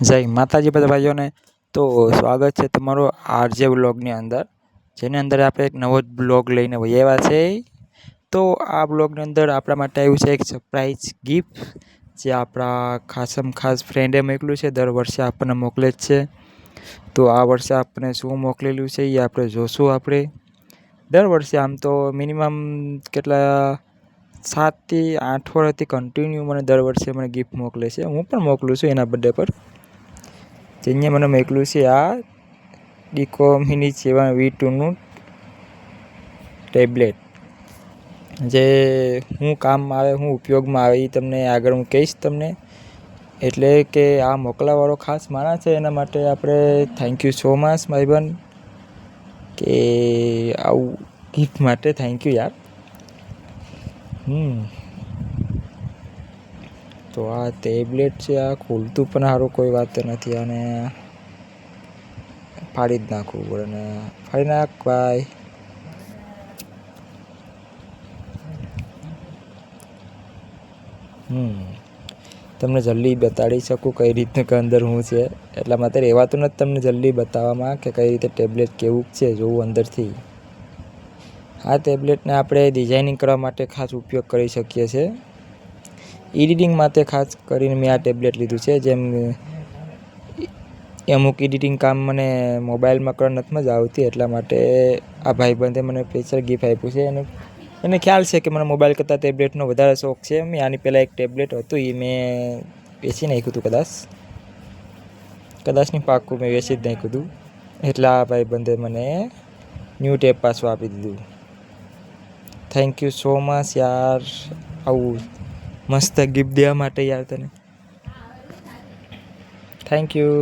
જય માતાજી બધા ભાઈઓને. તો સ્વાગત છે તમારો આરજે બ્લોગની અંદર, જેની અંદર આપણે એક નવો જ બ્લોગ લઈને આવ્યા છે. તો આ બ્લોગની અંદર આપણા માટે આવ્યું છે એક સરપ્રાઈઝ ગિફ્ટ, જે આપણા ખાસ ફ્રેન્ડે મોકલ્યું છે. દર વર્ષે આપણને મોકલે જ છે. તો આ વર્ષે આપણને શું મોકલેલું છે એ આપણે જોશું. આપણે દર વર્ષે આમ તો મિનિમમ કેટલા 7 થી 8 વર્ષથી કન્ટિન્યુ મને દર વર્ષે મને ગિફ્ટ મોકલે છે. હું પણ મોકલું છું એના બર્થડે પર. જેને મને મોકલ્યું છે આ ડીકો મિની 7V2નું ટેબ્લેટ, જે હું કામમાં આવે, હું ઉપયોગમાં આવે એ તમને આગળ હું કહીશ તમને. એટલે કે આ મોકલાવાળો ખાસ માણસ છે, એના માટે આપણે થેન્ક યુ સો મચ ભાઈબંધ, કે આવું ગિફ્ટ માટે થેન્ક યુ યાર. તો આ ટેબ્લેટ છે, આ ખોલતું પણ સારું કોઈ વાત નથી, અને ફાડી જ નાખવું પડે ને. ફાડી નાખ ભાઈ. તમને જલ્દી બતાડી શકું કઈ રીતનું કે અંદર શું છે, એટલા માટે રહેવાતું નથી તમને જલ્દી બતાવવામાં કે કઈ રીતે ટેબ્લેટ કેવું છે જોવું અંદરથી. આ ટેબ્લેટને આપણે ડિઝાઇનિંગ કરવા માટે ખાસ ઉપયોગ કરી શકીએ છીએ. એડિટિંગ માટે ખાસ કરીને મેં આ ટેબ્લેટ લીધું છે. જેમ અમુક એડિટિંગ કામ મને મોબાઈલમાં કરવા નથી મજા આવતી, એટલા માટે આ ભાઈબંધે મને સ્પેશિયલ ગિફ્ટ આપ્યું છે. અને એને ખ્યાલ છે કે મને મોબાઈલ કરતાં ટેબ્લેટનો વધારે શોખ છે. મેં આની પહેલાં એક ટેબ્લેટ હતું એ મેં વેચી નાખ્યું હતું, કદાચની પાક્કું મેં વેચી જ નાખ્યું હતું. એટલે આ ભાઈબંધે મને ન્યૂ ટેબ પાછું આપી દીધું. થેન્ક યુ સો મચ યાર, આવું મસ્ત ગિફ્ટ દેવા માટે યાર તને. Thank you.